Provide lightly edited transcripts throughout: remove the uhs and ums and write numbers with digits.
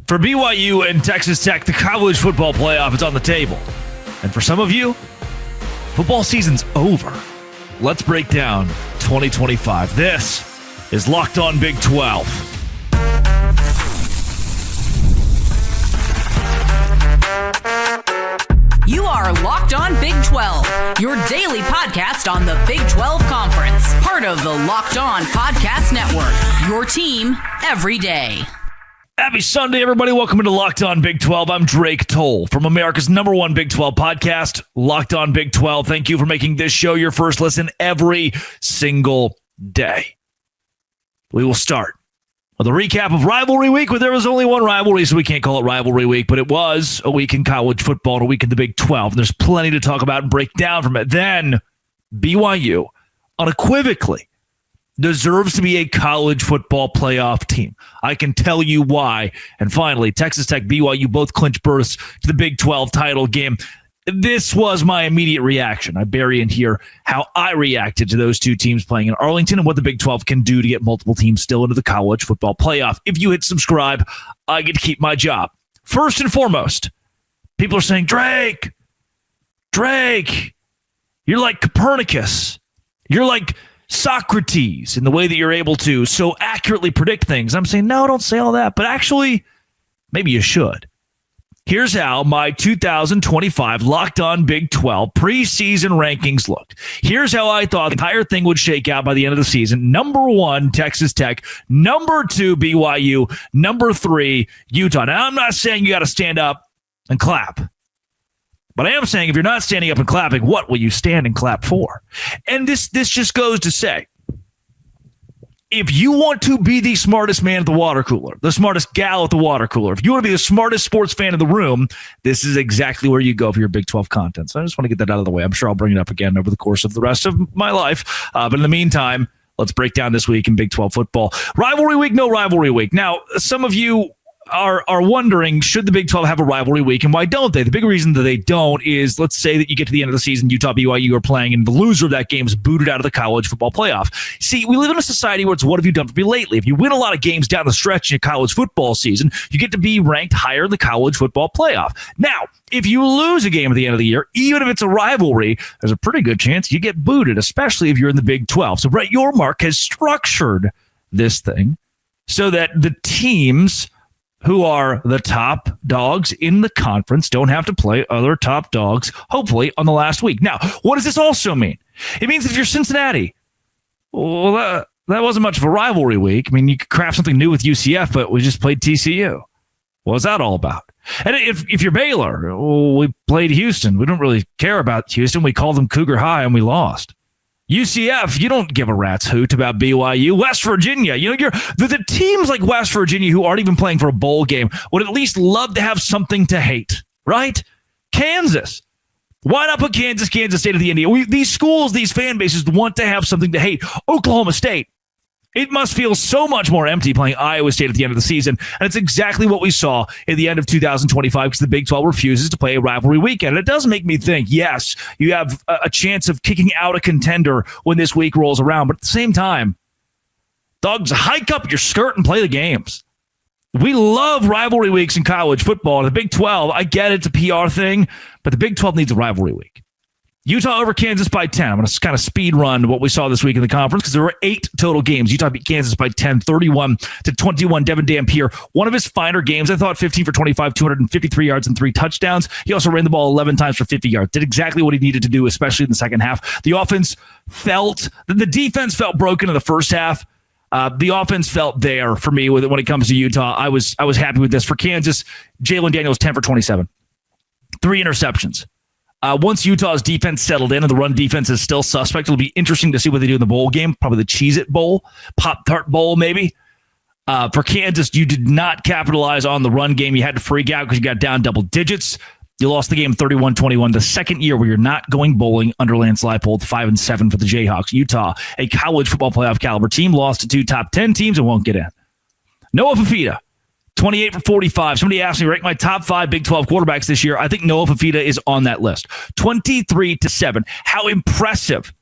For BYU and Texas Tech, the college football playoff is on the table. And for some of you, football season's over. Let's break down 2025. This is Locked On Big 12. You are Locked On Big 12, your daily podcast on the Big 12 Conference. Part of the Locked On Podcast Network, your team every day. Happy Sunday, everybody. Welcome into Locked On Big 12. I'm Drake Toll from America's #1 Big 12 podcast, Locked On Big 12. Thank you for making this show your first listen every single day. We will start with a recap of Rivalry Week, where there was only one rivalry, so we can't call it Rivalry Week, but it was a week in college football and a week in the Big 12. There's plenty to talk about and break down from it. Then BYU unequivocally deserves to be a college football playoff team. I can tell you why. And finally, Texas Tech, BYU both clinch berths to the Big 12 title game. This was my immediate reaction. I bury in here how I reacted to those two teams playing in Arlington and what the Big 12 can do to get multiple teams still into the college football playoff. If you hit subscribe, I get to keep my job. First and foremost, people are saying, Drake, you're like Copernicus. You're like Socrates in the way that you're able to so accurately predict things. I'm saying, no, don't say all that. But actually, maybe you should. Here's how my 2025 Locked On Big 12 preseason rankings looked. Here's how I thought the entire thing would shake out by the end of the season. Number 1, Texas Tech. Number 2, BYU. Number 3, Utah. Now, I'm not saying you got to stand up and clap. But I am saying if you're not standing up and clapping, what will you stand and clap for? And this just goes to say, if you want to be the smartest man at the water cooler, the smartest gal at the water cooler, if you want to be the smartest sports fan in the room, this is exactly where you go for your Big 12 content. So I just want to get that out of the way. I'm sure I'll bring it up again over the course of the rest of my life. But in the meantime, let's break down this week in Big 12 football. Rivalry week, no rivalry week. Now, some of you are wondering, should the Big 12 have a rivalry week, and why don't they? The big reason that they don't is, let's say that you get to the end of the season, Utah, BYU are playing, and the loser of that game is booted out of the college football playoff. See, we live in a society where it's what have you done for me lately? If you win a lot of games down the stretch in your college football season, you get to be ranked higher in the college football playoff. Now, if you lose a game at the end of the year, even if it's a rivalry, there's a pretty good chance you get booted, especially if you're in the Big 12. So Brett Yormark has structured this thing so that the teams who are the top dogs in the conference don't have to play other top dogs, hopefully, on the last week. Now, what does this also mean? It means if you're Cincinnati, well, that wasn't much of a rivalry week. I mean, you could craft something new with UCF, but we just played TCU. What was that all about? And if you're Baylor, well, we played Houston. We don't really care about Houston. We called them Cougar High, and we lost. UCF, you don't give a rat's hoot about BYU. West Virginia, the teams like West Virginia who aren't even playing for a bowl game would at least love to have something to hate, right? Kansas. Why not put Kansas State at the end? These schools, these fan bases want to have something to hate. Oklahoma State. It must feel so much more empty playing Iowa State at the end of the season. And it's exactly what we saw at the end of 2025 because the Big 12 refuses to play a rivalry weekend. And it does make me think, yes, you have a chance of kicking out a contender when this week rolls around. But at the same time, dogs, hike up your skirt and play the games. We love rivalry weeks in college football. And the Big 12, I get it's a PR thing, but the Big 12 needs a rivalry week. Utah over Kansas by 10. I'm going to kind of speed run what we saw this week in the conference because there were 8 total games. Utah beat Kansas by 10, 31-21. Devin Dampier, one of his finer games. I thought 15 for 25, 253 yards and 3 touchdowns. He also ran the ball 11 times for 50 yards. Did exactly what he needed to do, especially in the second half. The defense felt broken in the first half. The offense felt there for me when it comes to Utah. I was happy with this. For Kansas, Jalen Daniels, 10 for 27. 3 interceptions. Once Utah's defense settled in and the run defense is still suspect, it'll be interesting to see what they do in the bowl game, probably the Cheez-It Bowl, Pop-Tart Bowl maybe. For Kansas, you did not capitalize on the run game. You had to freak out because you got down double digits. You lost the game 31-21, the second year where you're not going bowling under Lance Leipold, 5-7 for the Jayhawks. Utah, a college football playoff caliber team, lost to 2 top 10 teams and won't get in. Noah Fifita, 28 for 45. Somebody asked me to rank my top 5 Big 12 quarterbacks this year. I think Noah Fifita is on that list. 23-7. How impressive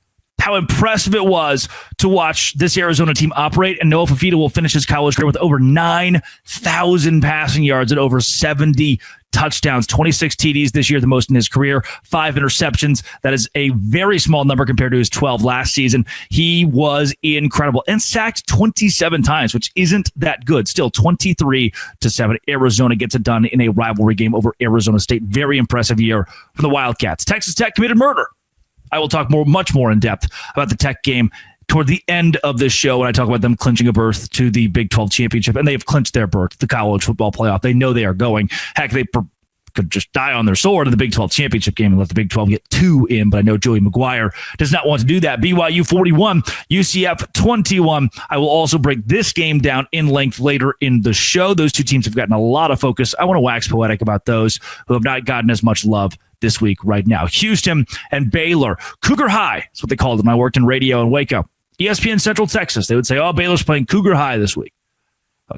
how impressive it was to watch this Arizona team operate. And Noah Fafita will finish his college career with over 9,000 passing yards and over 70 touchdowns, 26 TDs this year, the most in his career, 5 interceptions. That is a very small number compared to his 12 last season. He was incredible and sacked 27 times, which isn't that good. Still 23-7. Arizona gets it done in a rivalry game over Arizona State. Very impressive year for the Wildcats. Texas Tech committed murder. I will talk much more in depth about the Tech game toward the end of this show when I talk about them clinching a berth to the Big 12 championship, and they have clinched their berth, the college football playoff. They know they are going. Heck, they could just die on their sword in the Big 12 championship game and let the Big 12 get 2 in, but I know Joey McGuire does not want to do that. BYU 41, UCF 21. I will also break this game down in length later in the show. Those two teams have gotten a lot of focus. I want to wax poetic about those who have not gotten as much love this week right now. Houston and Baylor. Cougar High is what they called it when I worked in radio in Waco. ESPN Central Texas. They would say, Baylor's playing Cougar High this week.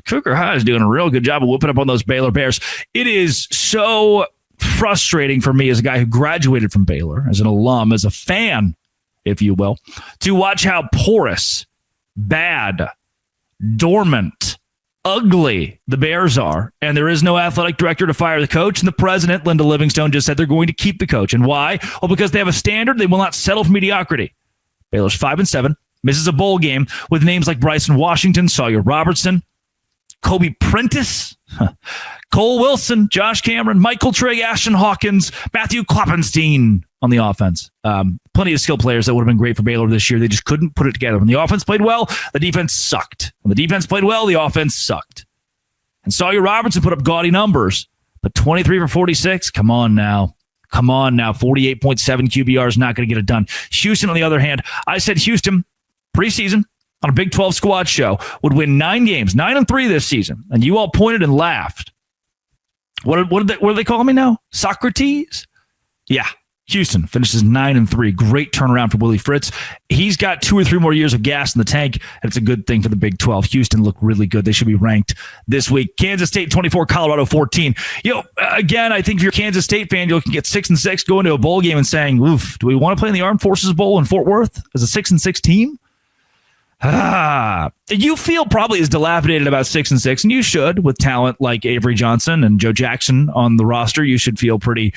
Cougar High is doing a real good job of whooping up on those Baylor Bears. It is so frustrating for me as a guy who graduated from Baylor, as an alum, as a fan, if you will, to watch how porous, bad, dormant, ugly the Bears are, and there is no athletic director to fire the coach, and the president, Linda Livingstone, just said they're going to keep the coach. And why? Well, because they have a standard. They will not settle for mediocrity. Baylor's 5-7, misses a bowl game with names like Bryson Washington, Sawyer Robertson, Kobe Prentice, Cole Wilson, Josh Cameron, Michael Trigg, Ashton Hawkins, Matthew Kloppenstein on the offense. Plenty of skill players that would have been great for Baylor this year. They just couldn't put it together. When the offense played well, the defense sucked. When the defense played well, the offense sucked. And Sawyer Robertson put up gaudy numbers, but 23 for 46, come on now. 48.7 QBR is not going to get it done. Houston, on the other hand, I said Houston preseason on a Big 12 squad show would win 9 games, 9-3 this season. And you all pointed and laughed. What are they calling me now? Socrates? Yeah. Houston finishes 9-3. Great turnaround for Willie Fritz. He's got 2 or 3 more years of gas in the tank, and it's a good thing for the Big 12. Houston looked really good. They should be ranked this week. Kansas State 24, Colorado 14. Again, I think if you're a Kansas State fan, you can get 6-6, go into a bowl game and saying, "Oof, do we want to play in the Armed Forces Bowl in Fort Worth as a 6-6 team?" You feel probably as dilapidated about 6-6, and you should, with talent like Avery Johnson and Joe Jackson on the roster. You should feel pretty.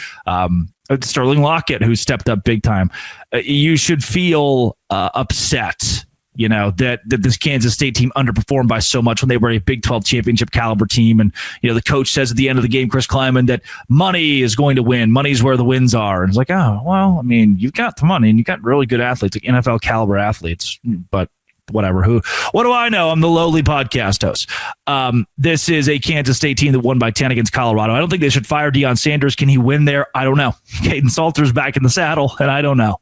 Sterling Lockett, who stepped up big time. You should feel upset, that this Kansas State team underperformed by so much when they were a Big 12 championship caliber team. And, the coach says at the end of the game, Chris Kleiman, that money is going to win. Money's where the wins are. And it's like, you've got the money and you've got really good athletes, like NFL caliber athletes, but whatever. What do I know? I'm the lowly podcast host. This is a Kansas State team that won by 10 against Colorado. I don't think they should fire Deion Sanders. Can he win there? I don't know. Caden Salter's back in the saddle, and I don't know.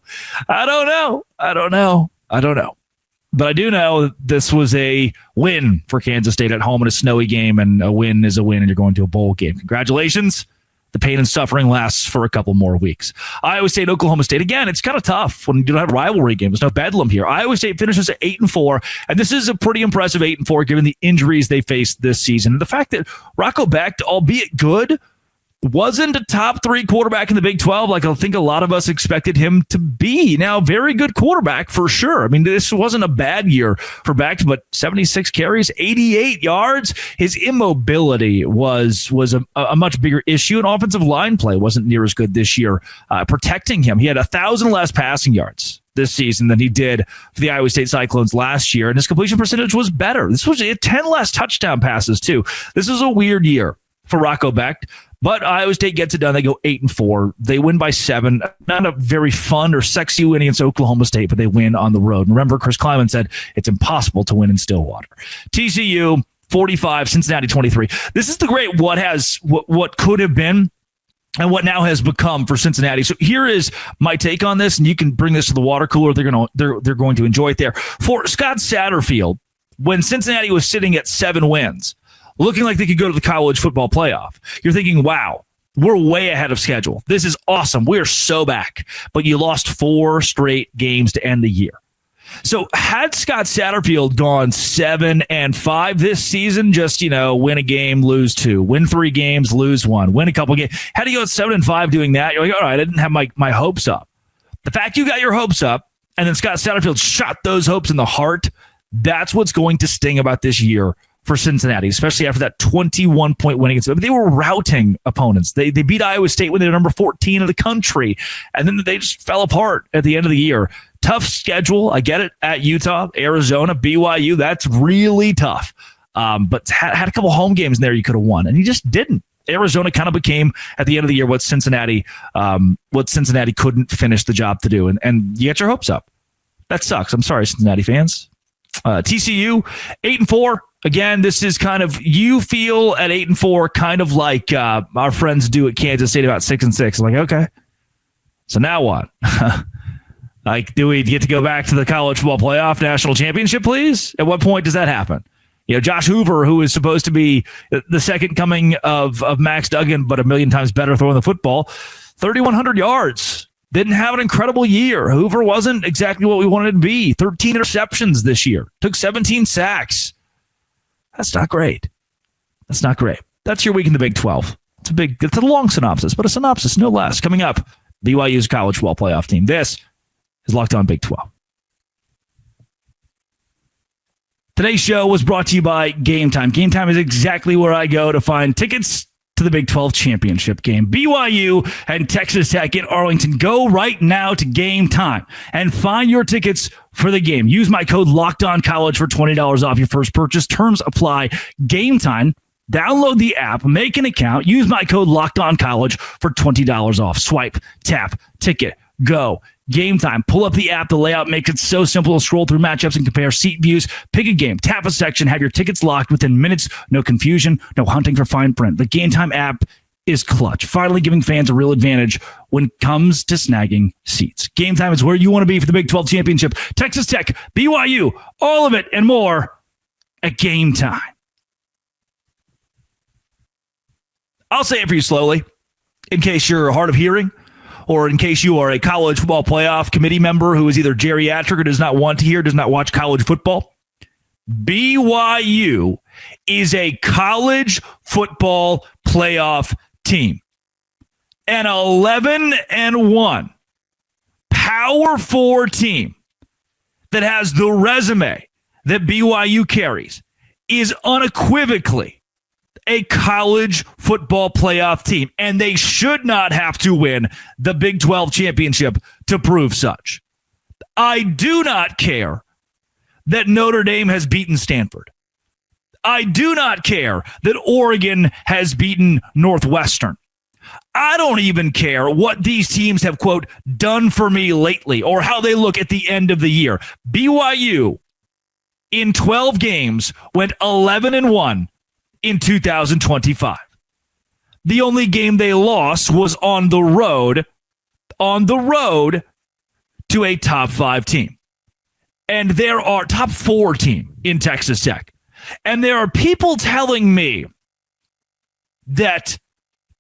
But I do know this was a win for Kansas State at home in a snowy game, and a win is a win, and you're going to a bowl game. Congratulations. The pain and suffering lasts for a couple more weeks. Iowa State, Oklahoma State. Again, it's kind of tough when you don't have a rivalry game. There's no bedlam here. Iowa State finishes at 8-4, and this is a pretty impressive 8-4 given the injuries they faced this season. And the fact that Rocco Becht, albeit good, wasn't a top 3 quarterback in the Big 12 like I think a lot of us expected him to be. Now, very good quarterback for sure. I mean, this wasn't a bad year for Becht, but 76 carries, 88 yards. His immobility was a much bigger issue, and offensive line play wasn't near as good this year protecting him. He had 1,000 less passing yards this season than he did for the Iowa State Cyclones last year, and his completion percentage was better. He had 10 less touchdown passes, too. This is a weird year for Rocco Becht. But Iowa State gets it done. They go 8-4. They win by 7. Not a very fun or sexy win against Oklahoma State, but they win on the road. Remember, Chris Kleiman said it's impossible to win in Stillwater. TCU 45, Cincinnati 23. This is the great what could have been and what now has become for Cincinnati. So here is my take on this, and you can bring this to the water cooler. They're going to enjoy it there. For Scott Satterfield, when Cincinnati was sitting at 7 wins, looking like they could go to the college football playoff, you're thinking, wow, we're way ahead of schedule. This is awesome. We're so back. But you lost 4 straight games to end the year. So had Scott Satterfield gone 7-5 this season, just, win a game, lose 2, win 3 games, lose 1, win a couple games. Had he gone 7-5 doing that, you're like, all right, I didn't have my hopes up. The fact you got your hopes up and then Scott Satterfield shot those hopes in the heart. That's what's going to sting about this year for Cincinnati, especially after that 21-point win against them. They were routing opponents. They beat Iowa State when they were number 14 in the country, and then they just fell apart at the end of the year. Tough schedule, I get it, at Utah, Arizona, BYU. That's really tough. But had a couple home games in there you could have won, and you just didn't. Arizona kind of became, at the end of the year, what Cincinnati couldn't finish the job to do, and you get your hopes up. That sucks. I'm sorry, Cincinnati fans. TCU 8-4. Again, this is kind of, you feel at 8-4, kind of like our friends do at Kansas State about 6-6. I'm like, okay, so now what? Like, do we get to go back to the college football playoff national championship, please? At what point does that happen? Josh Hoover, who is supposed to be the second coming of Max Duggan, but a million times better throwing the football, 3,100 yards. Didn't have an incredible year. Hoover wasn't exactly what we wanted to be. 13 interceptions this year. Took 17 sacks. That's not great. That's your week in the Big 12. It's a long synopsis, but a synopsis no less. Coming up, BYU's college football playoff team. This is Locked On Big 12. Today's show was brought to you by Game Time. Game Time is exactly where I go to find tickets to the Big 12 championship game. BYU and Texas Tech in Arlington. Go right now to Game Time and find your tickets for the game. Use my code LOCKEDONCOLLEGE for $20 off your first purchase. Terms apply. Game Time. Download the app, make an account, use my code LOCKEDONCOLLEGE for $20 off. Swipe, tap, ticket, go. Game Time. Pull up the app. The layout makes it so simple to scroll through matchups and compare seat views. Pick a game, tap a section, have your tickets locked within minutes. No confusion, no hunting for fine print. The Game Time app is clutch, finally giving fans a real advantage when it comes to snagging seats. Game Time is where you want to be for the Big 12 championship. Texas Tech, BYU, all of it and more at Game Time. I'll say it for you slowly, in case you're hard of hearing, or in case you are a college football playoff committee member who is either geriatric or does not want to hear, does not watch college football. BYU is a college football playoff team. An 11-1 Power 4 team that has the resume that BYU carries is unequivocally a college football playoff team, and they should not have to win the Big 12 championship to prove such. I do not care that Notre Dame has beaten Stanford. I do not care that Oregon has beaten Northwestern. I don't even care what these teams have, quote, done for me lately or how they look at the end of the year. BYU in 12 games went 11-1 in 2025. The only game they lost was on the road to a top 5 team. And there are top 4 team in Texas Tech. And there are people telling me that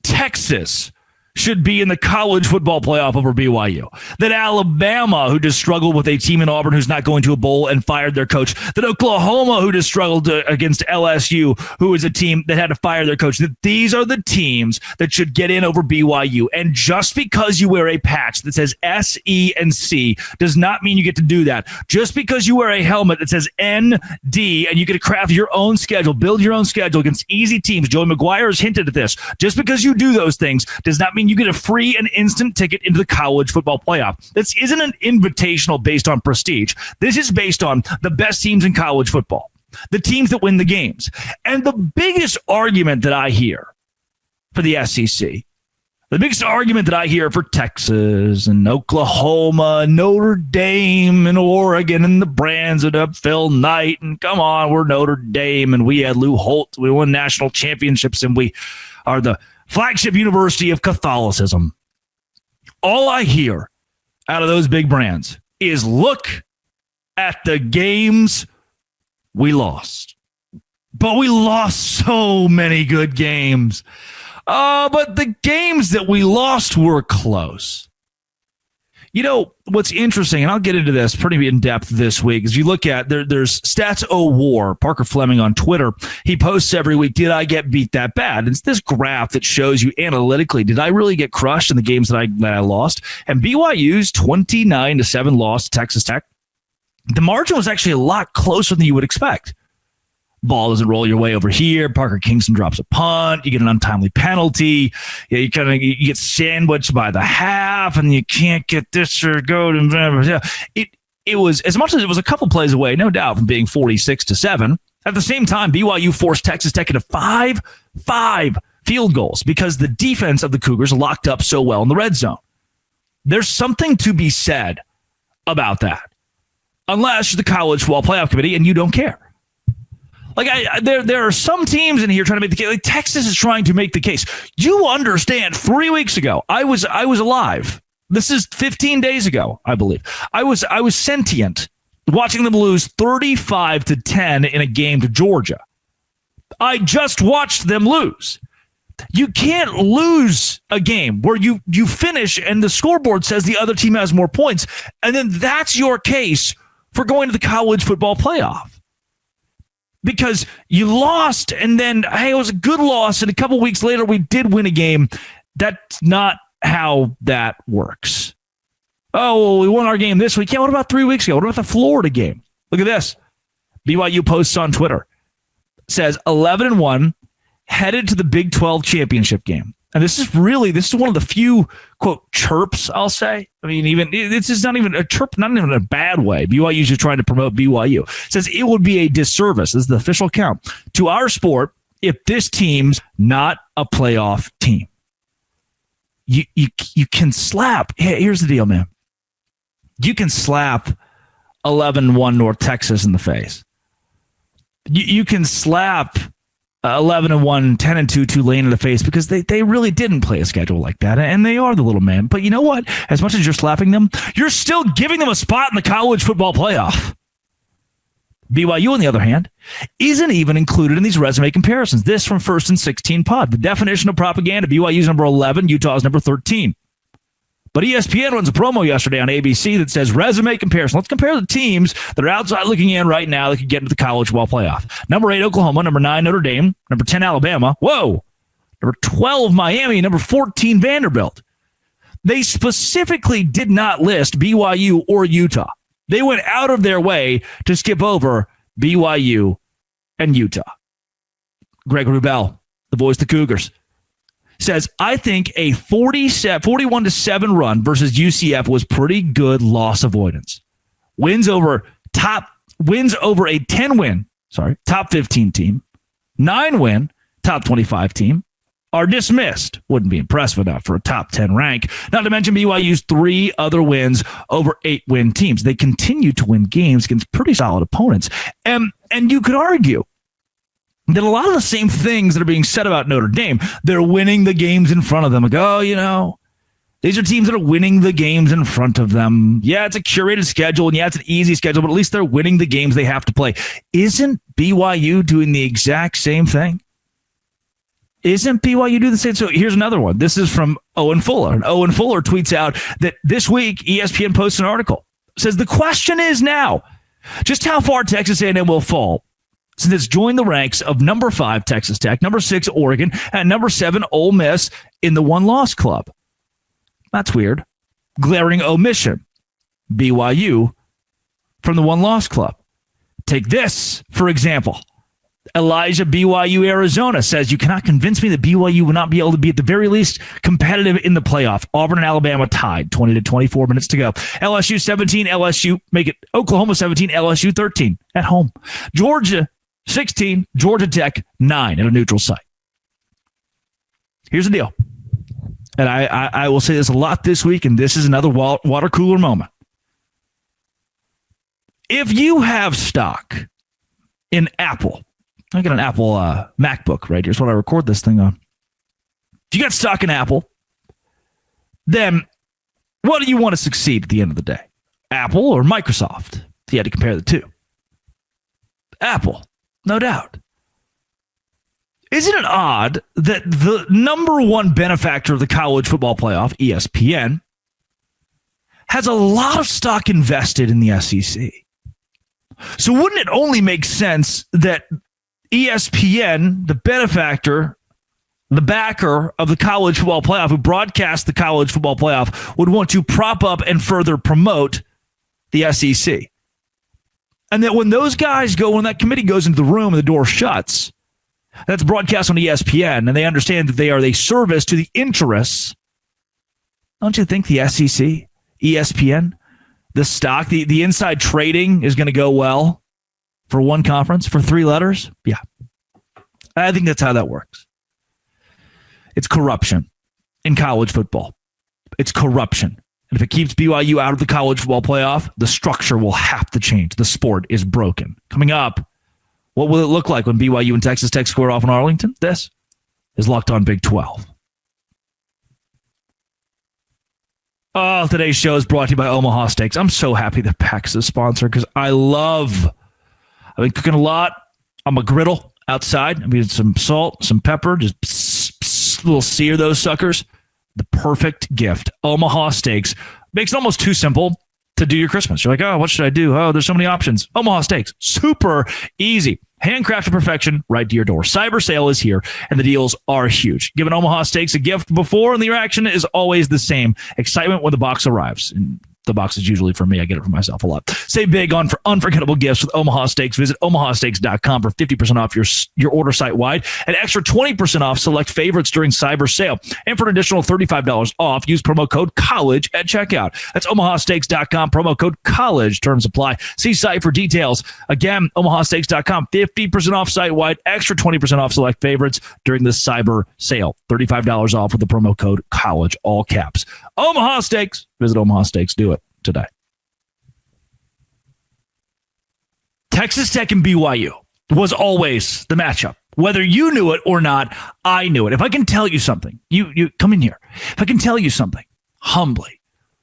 Texas should be in the college football playoff over BYU. That Alabama, who just struggled with a team in Auburn who's not going to a bowl and fired their coach. That Oklahoma, who just struggled against LSU, who is a team that had to fire their coach. That these are the teams that should get in over BYU. And just because you wear a patch that says S, E, and C does not mean you get to do that. Just because you wear a helmet that says N, D, and you get to craft your own schedule, build your own schedule against easy teams. Joey McGuire has hinted at this. Just because you do those things does not mean you get a free and instant ticket into the college football playoff. This isn't an invitational based on prestige. This is based on the best teams in college football, the teams that win the games. And the biggest argument that I hear for the SEC, the biggest argument that I hear for Texas and Oklahoma, Notre Dame and Oregon and the Brands and up Phil Knight and come on, we're Notre Dame and we had Lou Holtz. We won national championships and we are the flagship university of Catholicism. All I hear out of those big brands is look at the games we lost. But we lost so many good games. But the games that we lost were close. what's interesting, and I'll get into this pretty in depth this week, is you look at there's Stats O War, Parker Fleming on Twitter. He posts every week, did I get beat that bad? It's this graph that shows you analytically, did I really get crushed in the games that I lost? And BYU's 29-7 loss to Texas Tech. The margin was actually a lot closer than you would expect. Ball doesn't roll your way over here. Parker Kingston drops a punt. You get an untimely penalty. You get sandwiched by the half, and you can't get this or go to. It was, as much as it was a couple plays away, no doubt, from being 46-7. At the same time, BYU forced Texas Tech into five field goals because the defense of the Cougars locked up so well in the red zone. There's something to be said about that, unless you're the College Football Playoff Committee and you don't care. Like there are some teams in here trying to make the case. Like Texas is trying to make the case. You understand? 3 weeks ago, I was alive. This is 15 days ago, I believe. I was sentient, watching them lose 35-10 in a game to Georgia. I just watched them lose. You can't lose a game where you finish and the scoreboard says the other team has more points, and then that's your case for going to the college football playoff. Because you lost, and then, hey, it was a good loss, and a couple weeks later we did win a game. That's not how that works. Oh, well, we won our game this week. Yeah, what about 3 weeks ago? What about the Florida game? Look at this. BYU posts on Twitter. Says 11-1, headed to the Big 12 championship game. And this is one of the few, quote, chirps, I'll say. I mean, this is not even a chirp, not even in a bad way. BYU is just trying to promote BYU. It says it would be a disservice, this is the official count, to our sport if this team's not a playoff team. You can slap. Here's the deal, man. You can slap 11-1 North Texas in the face. You can slap 11-1, 10-2 Tulane in the face because they really didn't play a schedule like that, and they are the little man. But you know what? As much as you're slapping them, you're still giving them a spot in the college football playoff. BYU, on the other hand, isn't even included in these resume comparisons. This from First and 16 Pod. The definition of propaganda: BYU's number 11, Utah's number 13. But ESPN runs a promo yesterday on ABC that says resume comparison. Let's compare the teams that are outside looking in right now that could get into the college football playoff. Number 8, Oklahoma. Number 9, Notre Dame. Number 10, Alabama. Whoa. Number 12, Miami. Number 14, Vanderbilt. They specifically did not list BYU or Utah. They went out of their way to skip over BYU and Utah. Greg Wrubell, the voice of the Cougars, says, I think a 41-7 run versus UCF was pretty good loss avoidance. Wins over a 10-win, top 15 team, 9-win, top 25 team, are dismissed. Wouldn't be impressive enough for a top 10 rank. Not to mention BYU's 3 other wins over 8-win teams. They continue to win games against pretty solid opponents. And you could argue that a lot of the same things that are being said about Notre Dame, they're winning the games in front of them. Like, these are teams that are winning the games in front of them. Yeah, it's a curated schedule, and yeah, it's an easy schedule, but at least they're winning the games they have to play. Isn't BYU doing the exact same thing? Isn't BYU doing the same? So here's another one. This is from Owen Fuller. And Owen Fuller tweets out that this week ESPN posts an article. It says, the question is now, just how far Texas A&M will fall since it's joined the ranks of number 5 Texas Tech, number 6 Oregon, and number 7 Ole Miss in the one-loss club. That's weird. Glaring omission. BYU from the one-loss club. Take this, for example. Elijah, BYU, Arizona, says, you cannot convince me that BYU will not be able to be at the very least competitive in the playoff. Auburn and Alabama tied, 20 to 24 minutes to go. LSU 17, LSU, make it Oklahoma 17, LSU 13 at home. Georgia 16, Georgia Tech 9 at a neutral site. Here's the deal. And I will say this a lot this week, and this is another water cooler moment. If you have stock in Apple, I got an Apple MacBook right here. Here's what I record this thing on. If you got stock in Apple, then what do you want to succeed at the end of the day? Apple or Microsoft? If you had to compare the two. Apple, no doubt. Isn't it odd that the number one benefactor of the college football playoff, ESPN, has a lot of stock invested in the SEC. So wouldn't it only make sense that ESPN, the benefactor, the backer of the college football playoff, who broadcasts the college football playoff, would want to prop up and further promote the SEC? And that when those guys go, when that committee goes into the room and the door shuts, that's broadcast on ESPN, and they understand that they are a service to the interests. Don't you think the SEC, ESPN, the stock, the inside trading is going to go well for one conference for 3 letters? Yeah. I think that's how that works. It's corruption in college football. It's corruption. And if it keeps BYU out of the college football playoff, the structure will have to change. The sport is broken. Coming up, what will it look like when BYU and Texas Tech square off in Arlington? This is Locked On Big 12. Oh, today's show is brought to you by Omaha Steaks. I'm so happy that PAX is a sponsor because I've been cooking a lot on my griddle outside. I mean, some salt, some pepper, just little sear those suckers. The perfect gift. Omaha Steaks makes it almost too simple to do your Christmas. You're like, oh, what should I do? Oh, there's so many options. Omaha Steaks, super easy. Handcrafted perfection right to your door. Cyber sale is here, and the deals are huge. Give an Omaha Steaks a gift before, and the reaction is always the same. Excitement when the box arrives. And the box is usually for me. I get it for myself a lot. Save big on for unforgettable gifts with Omaha Steaks. Visit omahasteaks.com for 50% off your order site-wide. An extra 20% off select favorites during Cyber sale. And for an additional $35 off, use promo code COLLEGE at checkout. That's omahasteaks.com, promo code COLLEGE. Terms apply. See site for details. Again, omahasteaks.com, 50% off site-wide, extra 20% off select favorites during the Cyber sale. $35 off with the promo code COLLEGE, all caps. Omaha Steaks. Visit Omaha Steaks. Do it today. Texas Tech and BYU was always the matchup. Whether you knew it or not, I knew it. If I can tell you something, you come in here. If I can tell you something humbly,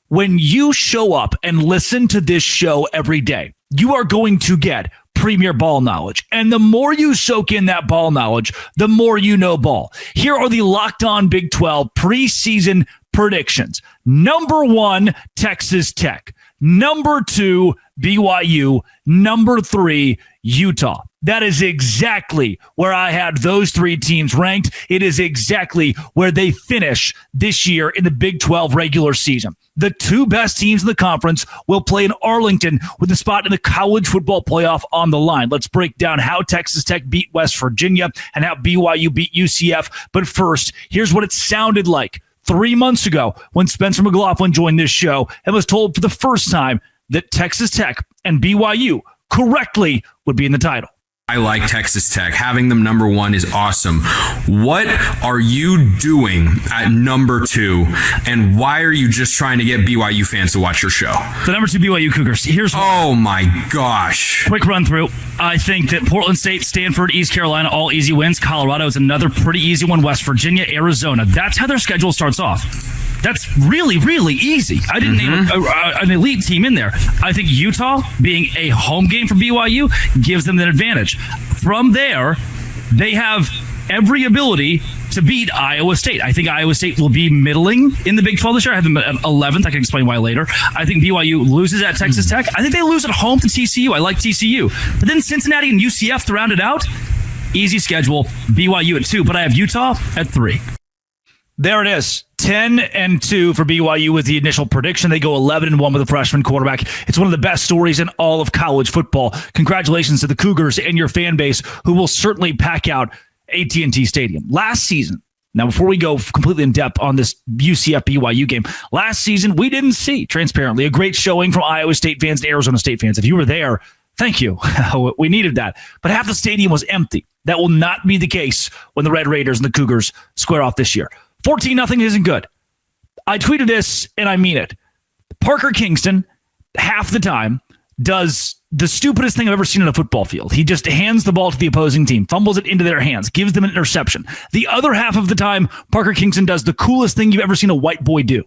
when you show up and listen to this show every day, you are going to get premier ball knowledge. And the more you soak in that ball knowledge, the more you know ball. Here are the Locked On Big 12 preseason predictions. Number 1, Texas Tech. Number 2, BYU. Number 3, Utah. That is exactly where I had those 3 teams ranked. It is exactly where they finish this year in the Big 12 regular season. The 2 best teams in the conference will play in Arlington with a spot in the college football playoff on the line. Let's break down how Texas Tech beat West Virginia and how BYU beat UCF. But first, here's what it sounded like 3 months ago when Spencer McLaughlin joined this show and was told for the first time that Texas Tech and BYU correctly would be in the title. I like Texas Tech. Having them number 1 is awesome. What are you doing at number 2? And why are you just trying to get BYU fans to watch your show? The number 2 BYU Cougars. Here's oh my gosh. Quick run through. I think that Portland State, Stanford, East Carolina, all easy wins. Colorado is another pretty easy one. West Virginia, Arizona. That's how their schedule starts off. That's really, really easy. I didn't name an elite team in there. I think Utah, being a home game for BYU, gives them an advantage. From there, they have every ability to beat Iowa State. I think Iowa State will be middling in the Big 12 this year. I have them at 11th. I can explain why later. I think BYU loses at Texas Tech. I think they lose at home to TCU. I like TCU. But then Cincinnati and UCF to round it out. Easy schedule. BYU at 2, but I have Utah at 3. There it is. 10-2 for BYU was the initial prediction. They go 11-1 with a freshman quarterback. It's one of the best stories in all of college football. Congratulations to the Cougars and your fan base, who will certainly pack out AT&T Stadium. Last season, now before we go completely in depth on this UCF-BYU game, last season we didn't see, transparently, a great showing from Iowa State fans and Arizona State fans. If you were there, thank you. We needed that. But half the stadium was empty. That will not be the case when the Red Raiders and the Cougars square off this year. 14-0 isn't good. I tweeted this, and I mean it. Parker Kingston, half the time, does the stupidest thing I've ever seen on a football field. He just hands the ball to the opposing team, fumbles it into their hands, gives them an interception. The other half of the time, Parker Kingston does the coolest thing you've ever seen a white boy do.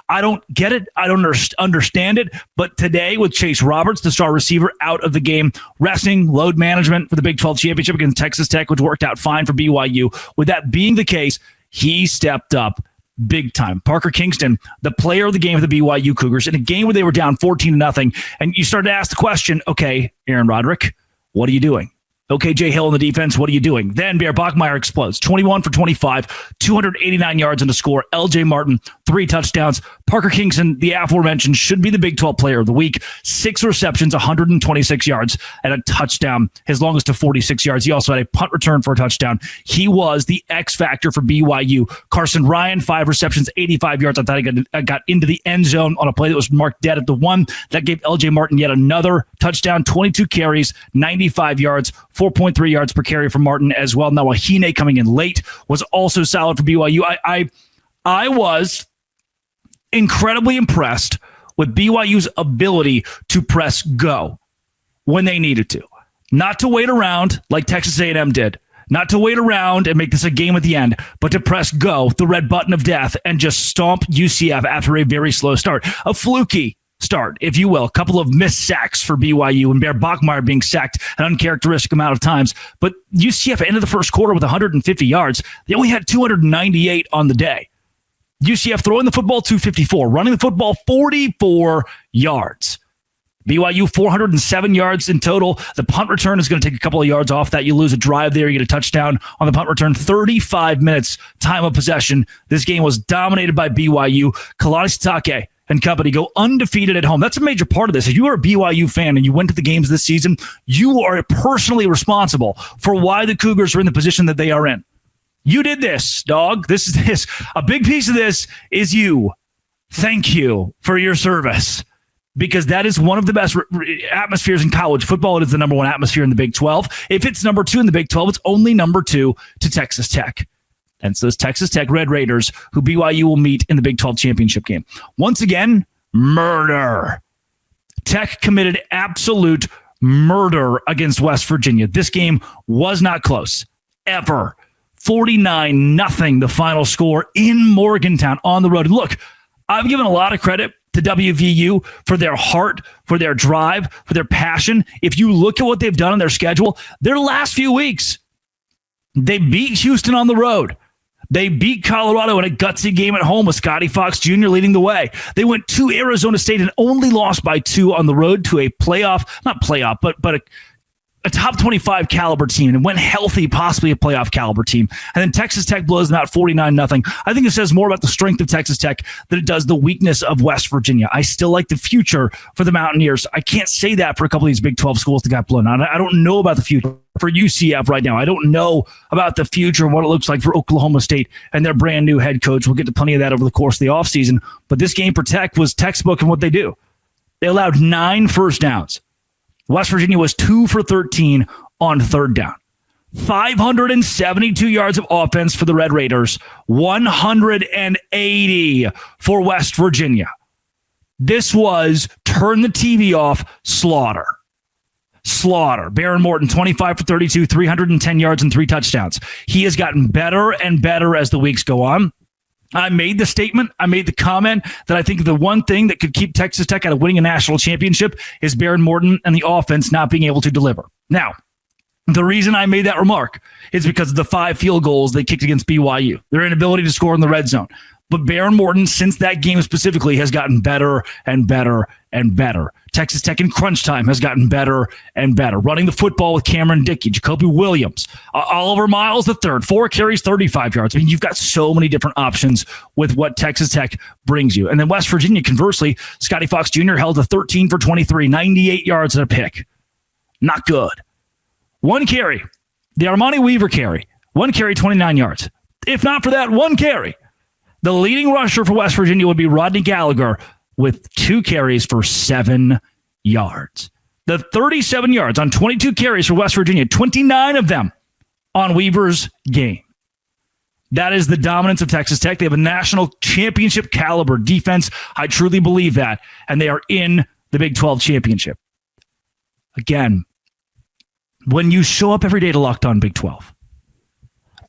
I don't get it. I don't understand it. But today, with Chase Roberts, the star receiver, out of the game, resting, load management for the Big 12 championship against Texas Tech, which worked out fine for BYU. With that being the case, he stepped up big time. Parker Kingston, the player of the game of the BYU Cougars, in a game where they were down 14-0, and you started to ask the question, okay, Aaron Roderick, what are you doing? Okay, Jay Hill in the defense, what are you doing? Then Bear Bachmeier explodes. 21 for 25, 289 yards in the score. LJ Martin, 3 touchdowns. Parker Kingston, the aforementioned, should be the Big 12 player of the week. 6 receptions, 126 yards, and a touchdown, his longest to 46 yards. He also had a punt return for a touchdown. He was the X factor for BYU. Carson Ryan, 5 receptions, 85 yards. I thought he got into the end zone on a play that was marked dead at the 1. That gave LJ Martin yet another touchdown, 22 carries, 95 yards, 4.3 yards per carry from Martin as well. Now, Wahine coming in late was also solid for BYU. I was incredibly impressed with BYU's ability to press go when they needed to. Not to wait around like Texas A&M did. Not to wait around and make this a game at the end, but to press go, the red button of death, and just stomp UCF after a very slow start. A fluky start, if you will. A couple of missed sacks for BYU and Bear Bachmeier being sacked an uncharacteristic amount of times. But UCF ended the first quarter with 150 yards. They only had 298 on the day. UCF throwing the football 254, running the football 44 yards. BYU 407 yards in total. The punt return is going to take a couple of yards off that. You lose a drive there. You get a touchdown on the punt return. 35 minutes time of possession. This game was dominated by BYU. Kalani Sitake and company go undefeated at home. That's a major part of this. If you are a BYU fan and you went to the games this season, you are personally responsible for why the Cougars are in the position that they are in. You did this, dog. This is this. A big piece of this is you. Thank you for your service, because that is one of the best atmospheres in college football. It is the number 1 atmosphere in the Big 12. If it's number 2 in the Big 12, it's only number 2 to Texas Tech. And so it's Texas Tech Red Raiders, who BYU will meet in the Big 12 championship game. Once again, murder. Tech committed absolute murder against West Virginia. This game was not close, ever. 49-0, the final score in Morgantown on the road. And look, I've given a lot of credit to WVU for their heart, for their drive, for their passion. If you look at what they've done on their schedule, their last few weeks, they beat Houston on the road. They beat Colorado in a gutsy game at home with Scotty Fox Jr. leading the way. They went to Arizona State and only lost by 2 on the road to a but a top 25 caliber team, and went healthy, possibly a playoff caliber team. And then Texas Tech blows them out 49-0. I think it says more about the strength of Texas Tech than it does the weakness of West Virginia. I still like the future for the Mountaineers. I can't say that for a couple of these Big 12 schools that got blown out. I don't know about the future for UCF right now. I don't know about the future and what it looks like for Oklahoma State and their brand new head coach. We'll get to plenty of that over the course of the offseason. But this game for Tech was textbook in what they do. They allowed 9 first downs. West Virginia was 2 for 13 on third down. 572 yards of offense for the Red Raiders, 180 for West Virginia. This was turn the TV off, slaughter. Baron Morton, 25 for 32, 310 yards and 3 touchdowns. He has gotten better and better as the weeks go on. I made the statement, I made the comment that I think the one thing that could keep Texas Tech out of winning a national championship is Baron Morton and the offense not being able to deliver. Now, the reason I made that remark is because of the 5 field goals they kicked against BYU, their inability to score in the red zone. But Baron Morton, since that game specifically, has gotten better and better and better. Texas Tech in crunch time has gotten better and better. Running the football with Cameron Dickey, Jacoby Williams, Oliver Miles III, 4 carries, 35 yards. I mean, you've got so many different options with what Texas Tech brings you. And then West Virginia, conversely, Scotty Fox Jr. held a 13 for 23, 98 yards and a pick. Not good. 1 carry, the Armani Weaver carry, 1 carry, 29 yards. If not for that 1 carry, the leading rusher for West Virginia would be Rodney Gallagher with 2 carries for 7 yards. The 37 yards on 22 carries for West Virginia, 29 of them on Weaver's game. That is the dominance of Texas Tech. They have a national championship caliber defense. I truly believe that. And they are in the Big 12 championship. Again, when you show up every day to Locked On Big 12,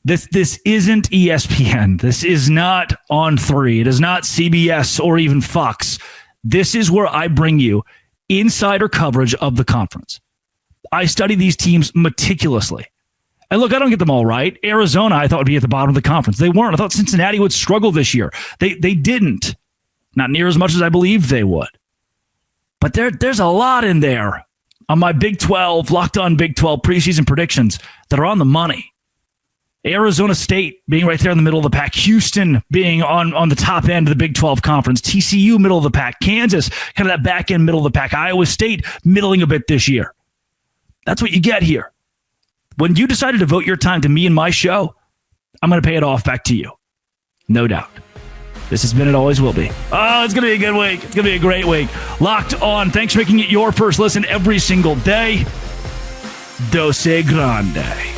This isn't ESPN. This is not On 3. It is not CBS or even Fox. This is where I bring you insider coverage of the conference. I study these teams meticulously. And look, I don't get them all right. Arizona, I thought, would be at the bottom of the conference. They weren't. I thought Cincinnati would struggle this year. They didn't. Not near as much as I believed they would. But there's a lot in there on my Big 12, Locked On Big 12 preseason predictions that are on the money. Arizona State being right there in the middle of the pack. Houston being on the top end of the Big 12 conference. TCU, middle of the pack. Kansas, kind of that back end, middle of the pack. Iowa State, middling a bit this year. That's what you get here. When you decided to devote your time to me and my show, I'm going to pay it off back to you. No doubt. This has been It Always Will Be. Oh, it's going to be a good week. It's going to be a great week. Locked On. Thanks for making it your first listen every single day. Dose Grande.